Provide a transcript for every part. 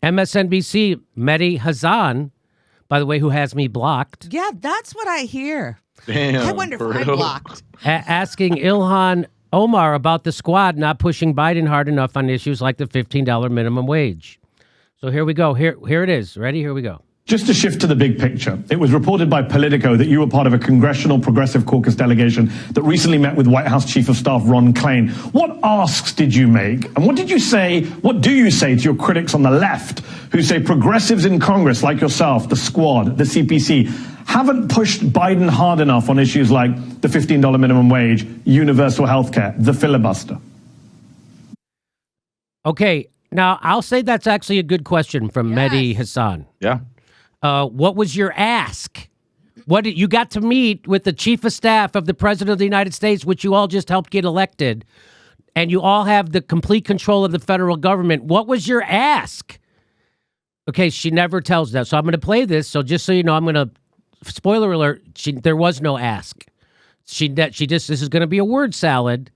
MSNBC, Mehdi Hasan, by the way, who has me blocked. Yeah, that's what I hear. Damn, I wonder if I'm blocked. Asking Ilhan Omar about the squad not pushing Biden hard enough on issues like the $15 minimum wage. So here we go. Here it is. Ready? Here we go. Just to shift to the big picture, it was reported by Politico that you were part of a Congressional Progressive Caucus delegation that recently met with White House Chief of Staff Ron Klain. What asks did you make? And what do you say to your critics on the left who say progressives in Congress like yourself, the Squad, the CPC, haven't pushed Biden hard enough on issues like the $15 minimum wage, universal health care, the filibuster? Okay, now I'll say that's actually a good question from Mehdi Hasan. Yeah. What was your ask? You got to meet with the chief of staff of the president of the United States, which you all just helped get elected, and you all have the complete control of the federal government. What was your ask? Okay, she never tells that. So I'm going to play this. So just so you know, I'm going to, spoiler alert, there was no ask. She just, this is going to be a word salad.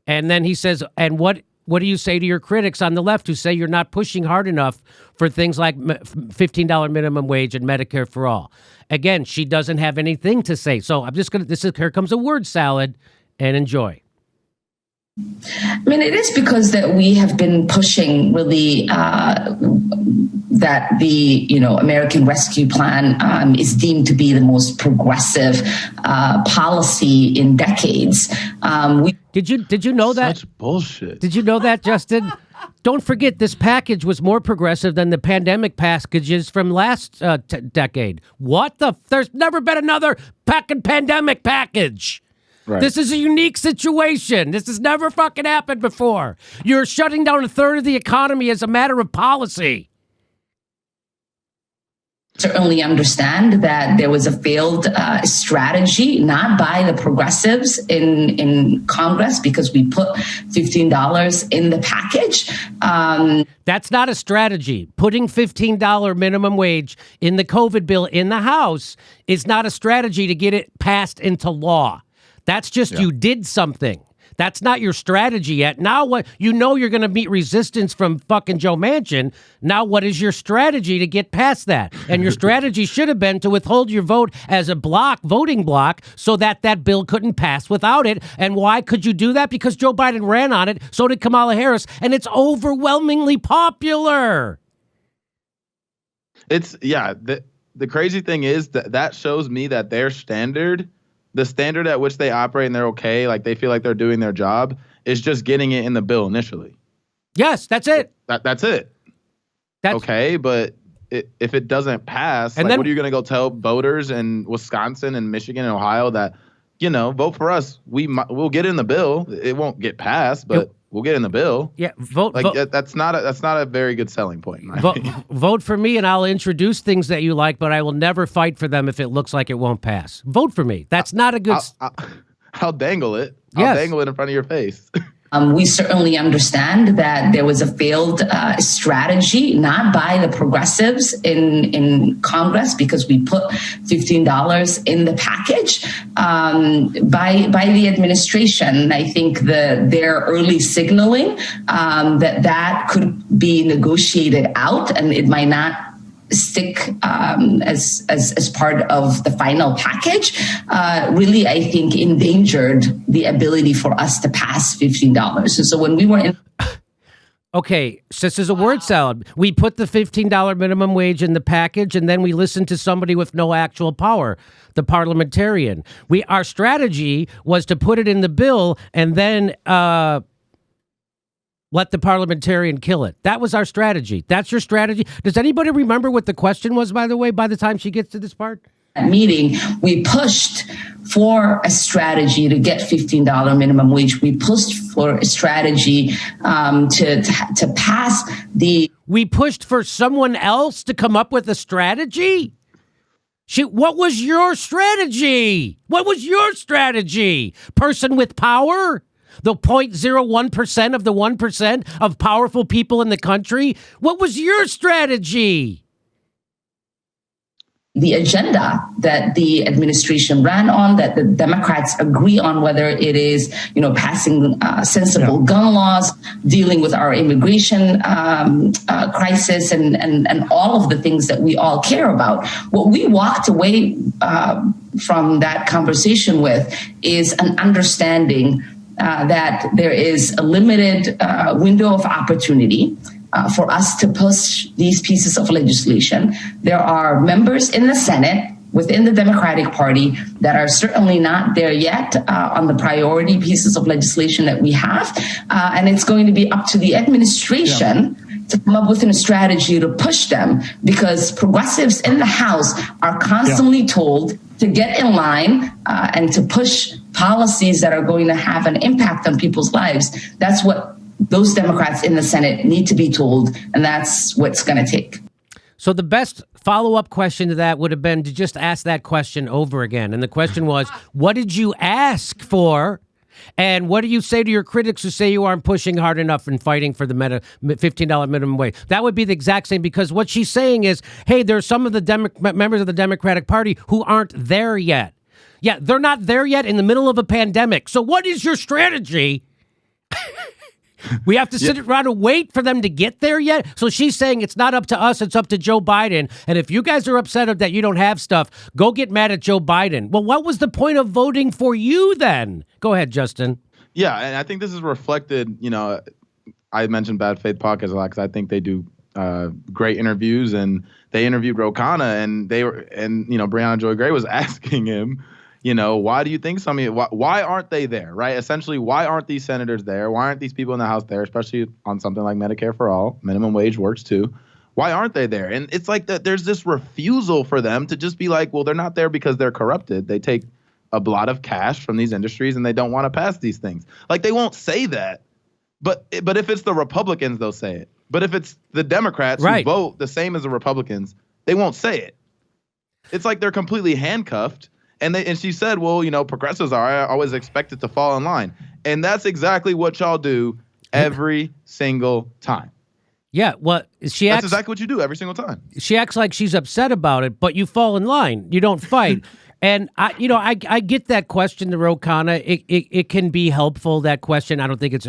And then he says, and what do you say to your critics on the left who say you're not pushing hard enough for things like $15 minimum wage and Medicare for all? Again, she doesn't have anything to say. So I'm just going to, here comes a word salad, and enjoy. I mean, it is because that we have been pushing really that the American Rescue Plan is deemed to be the most progressive policy in decades. Did you know that? Such bullshit. Did you know that, Justin? Don't forget, this package was more progressive than the pandemic packages from last decade. There's never been another pandemic package. Right. This is a unique situation. This has never fucking happened before. You're shutting down a third of the economy as a matter of policy. Certainly understand that there was a failed strategy, not by the progressives in Congress, because we put $15 in the package. That's not a strategy. Putting $15 minimum wage in the COVID bill in the House is not a strategy to get it passed into law. That's just you did something. That's not your strategy yet. Now what? You're going to meet resistance from fucking Joe Manchin. Now what is your strategy to get past that? And your strategy should have been to withhold your vote as a voting block, so that bill couldn't pass without it. And why could you do that? Because Joe Biden ran on it. So did Kamala Harris. And it's overwhelmingly popular. The crazy thing is that shows me that their standard, the standard at which they operate and they're okay, like they feel like they're doing their job, is just getting it in the bill initially. Yes, that's it. That's it. That's okay, but if it doesn't pass, then, what are you going to go tell voters in Wisconsin and Michigan and Ohio that, vote for us? We'll get in the bill. It won't get passed, but we'll get in the bill. Yeah, vote. That's not a very good selling point. Vote for me, and I'll introduce things that you like, but I will never fight for them if it looks like it won't pass. Vote for me. That's not a good. I'll dangle it. Yes. I'll dangle it in front of your face. We certainly understand that there was a failed strategy, not by the progressives in Congress, because we put $15 in the package, by the administration. I think their early signaling that could be negotiated out, and it might not stick as part of the final package, really, I think, endangered the ability for us to pass $15. And so when we were in... Okay, so this is a word salad. We put the $15 minimum wage in the package, and then we listened to somebody with no actual power, the parliamentarian. Our strategy was to put it in the bill and then let the parliamentarian kill it. That was our strategy. That's your strategy. Does anybody remember what the question was, by the way, by the time she gets to this part? Meeting, we pushed for a strategy to get $15 minimum wage. We pushed for a strategy to pass the... We pushed for someone else to come up with a strategy? What was your strategy? What was your strategy? Person with power? The 0.01% of the 1% of powerful people in the country? What was your strategy? the agenda that the administration ran on, that the Democrats agree on, whether it is, passing sensible gun laws, dealing with our immigration crisis, and all of the things that we all care about. What we walked away from that conversation with is an understanding that there is a limited window of opportunity for us to push these pieces of legislation. There are members in the Senate within the Democratic Party that are certainly not there yet on the priority pieces of legislation that we have. And it's going to be up to the administration to come up with a strategy to push them, because progressives in the House are constantly told to get in line and to push policies that are going to have an impact on people's lives. That's what those Democrats in the Senate need to be told, and that's what's going to take. So the best follow-up question to that would have been to just ask that question over again. And the question was, what did you ask for? And what do you say to your critics who say you aren't pushing hard enough and fighting for the $15 minimum wage? That would be the exact same, because what she's saying is, hey, there's some of the members of the Democratic Party who aren't there yet. Yeah, they're not there yet in the middle of a pandemic. So what is your strategy? We have to sit around and wait for them to get there yet? So she's saying it's not up to us, it's up to Joe Biden. And if you guys are upset that you don't have stuff, go get mad at Joe Biden. Well, what was the point of voting for you then? Go ahead, Justin. Yeah, and I think this is reflected, I mentioned Bad Faith Podcast a lot because I think they do great interviews, and they interviewed Ro Khanna, and Breonna Joy Gray was asking him, why do you think why aren't they there, right? Essentially, why aren't these senators there? Why aren't these people in the House there, especially on something like Medicare for all? Minimum wage works too. Why aren't they there? And it's like that there's this refusal for them to just be like, well, they're not there because they're corrupted. They take a lot of cash from these industries and they don't want to pass these things. Like, they won't say that. But if it's the Republicans, they'll say it. But if it's the Democrats who vote the same as the Republicans, they won't say it. It's like they're completely handcuffed. And she said, well, progressives are always expected to fall in line. And that's exactly what y'all do every single time. Yeah, well, that's exactly what you do every single time. She acts like she's upset about it, but you fall in line. You don't fight. And I get that question, the Ro Khanna. It can be helpful, that question. I don't think it's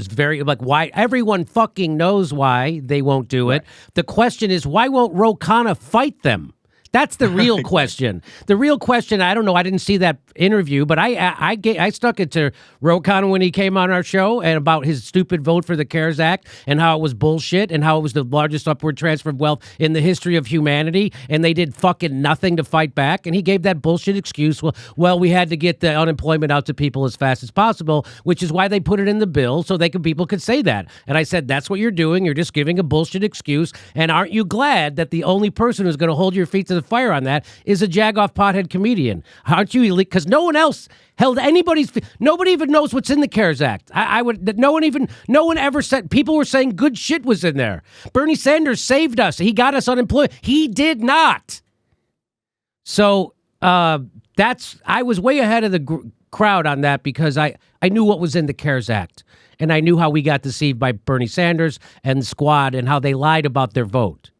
very why everyone fucking knows why they won't do it. The question is, why won't Ro Khanna fight them? That's the real question. The real question, I don't know, I didn't see that interview, but I stuck it to Ro Khanna when he came on our show, and about his stupid vote for the CARES Act and how it was bullshit and how it was the largest upward transfer of wealth in the history of humanity, and they did fucking nothing to fight back. And he gave that bullshit excuse, well, we had to get the unemployment out to people as fast as possible, which is why they put it in the bill so people could say that. And I said, that's what you're doing. You're just giving a bullshit excuse. And aren't you glad that the only person who's going to hold your feet to the fire on that is a jagoff pothead comedian? Aren't you? Because no one else held anybody's. Nobody even knows what's in the CARES Act. No one ever said. People were saying good shit was in there. Bernie Sanders saved us. He got us unemployed. He did not. So I was way ahead of the crowd on that, because I knew what was in the CARES Act, and I knew how we got deceived by Bernie Sanders and the squad and how they lied about their vote.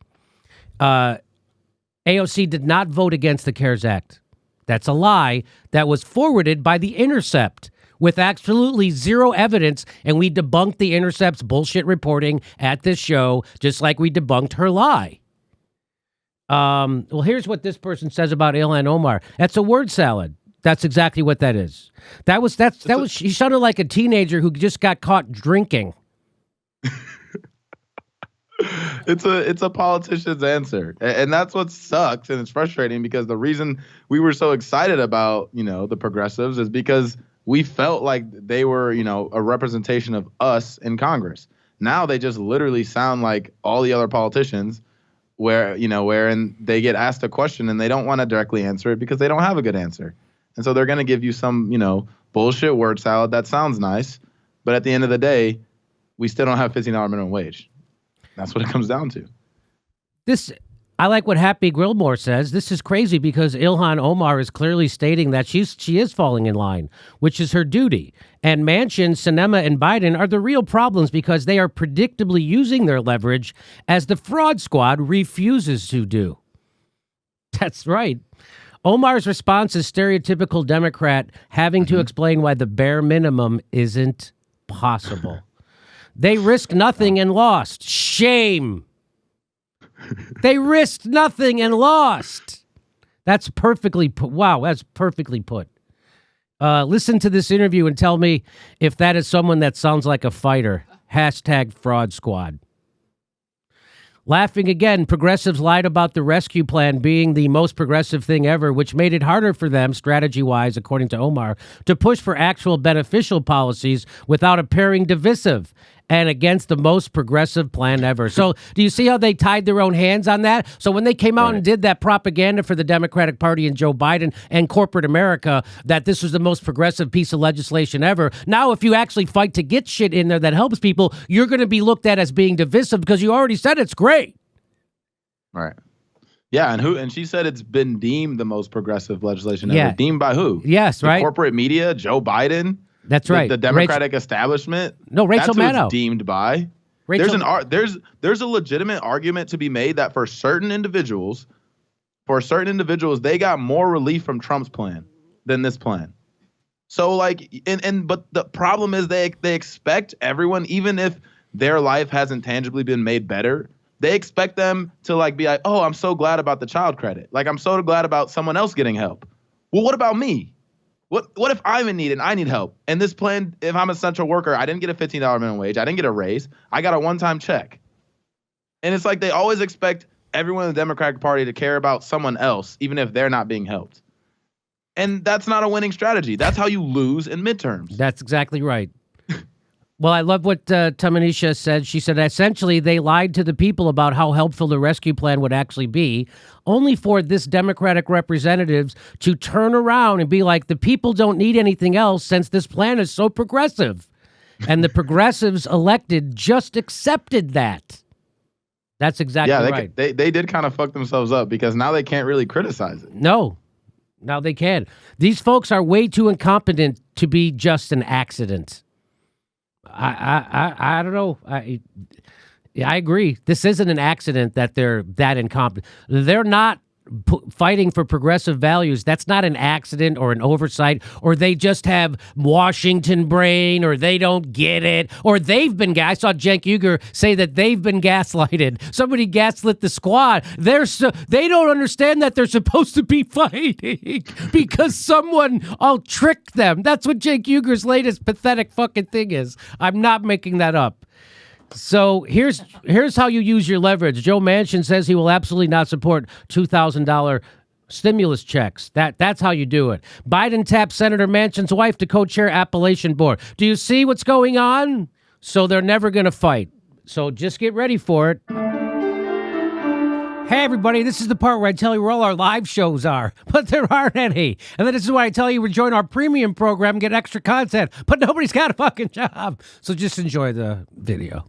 AOC did not vote against the CARES Act. That's a lie that was forwarded by The Intercept with absolutely zero evidence, and we debunked The Intercept's bullshit reporting at this show, just like we debunked her lie. Well, here's what this person says about Ilhan Omar. That's a word salad. That's exactly what that is. She sounded like a teenager who just got caught drinking. It's a politician's answer. And that's what sucks, and it's frustrating, because the reason we were so excited about, the progressives is because we felt like they were, a representation of us in Congress. Now they just literally sound like all the other politicians wherein they get asked a question and they don't want to directly answer it because they don't have a good answer. And so they're going to give you some, bullshit word salad that sounds nice, but at the end of the day, we still don't have $15 minimum wage. That's what it comes down to. I like what Happy Grillmore says. This is crazy because Ilhan Omar is clearly stating that she is falling in line, which is her duty. And Manchin, Sinema, and Biden are the real problems because they are predictably using their leverage as the fraud squad refuses to do. That's right. Omar's response is stereotypical Democrat having to explain why the bare minimum isn't possible. They risked nothing and lost. Shame. They risked nothing and lost. That's perfectly put. Wow, that's perfectly put. Listen to this interview and tell me if that is someone that sounds like a fighter. #fraud squad. Laughing again, progressives lied about the rescue plan being the most progressive thing ever, which made it harder for them, strategy-wise, according to Omar, to push for actual beneficial policies without appearing divisive and against the most progressive plan ever. So do you see how they tied their own hands on that? So when they came out and did that propaganda for the Democratic Party and Joe Biden and corporate America, that this was the most progressive piece of legislation ever, now if you actually fight to get shit in there that helps people, you're going to be looked at as being divisive because you already said it's great. Right. Yeah, and she said it's been deemed the most progressive legislation ever. Deemed by who? Yes, the right. Corporate media, Joe Biden. That's right. The Democratic establishment. No, Rachel that's who Maddow. it's deemed by. There's a legitimate argument to be made that for certain individuals, they got more relief from Trump's plan than this plan. So like, but the problem is they expect everyone, even if their life hasn't tangibly been made better, they expect them to like be like, oh, I'm so glad about the child credit. Like I'm so glad about someone else getting help. Well, what about me? What if I'm in need and I need help? And this plan, if I'm an essential worker, I didn't get a $15 minimum wage. I didn't get a raise. I got a one-time check. And it's like they always expect everyone in the Democratic Party to care about someone else, even if they're not being helped. And that's not a winning strategy. That's how you lose in midterms. That's exactly right. Well, I love what Tamanisha said. She said, essentially, they lied to the people about how helpful the rescue plan would actually be, only for this Democratic representatives to turn around and be like, the people don't need anything else since this plan is so progressive. And the progressives elected just accepted that. That's exactly right. They did kind of fuck themselves up because now they can't really criticize it. No, now they can. These folks are way too incompetent to be just an accident. I don't know. I agree. This isn't an accident that they're that incompetent. They're not fighting for progressive values. That's not an accident or an oversight, or they just have Washington brain, or they don't get it, or they've been. I saw Cenk Uygur say that they've been gaslighted. Somebody gaslit the squad. They don't understand that they're supposed to be fighting because someone tricked them. That's what Cenk Uygur's latest pathetic fucking thing is. I'm not making that up. So here's how you use your leverage. Joe Manchin says he will absolutely not support $2,000 stimulus checks. That's how you do it. Biden taps Senator Manchin's wife to co-chair Appellation Board. Do you see what's going on? So they're never going to fight. So just get ready for it. Hey, everybody, this is the part where I tell you where all our live shows are, but there aren't any. And then this is why I tell you to join our premium program and get extra content, but nobody's got a fucking job. So just enjoy the video.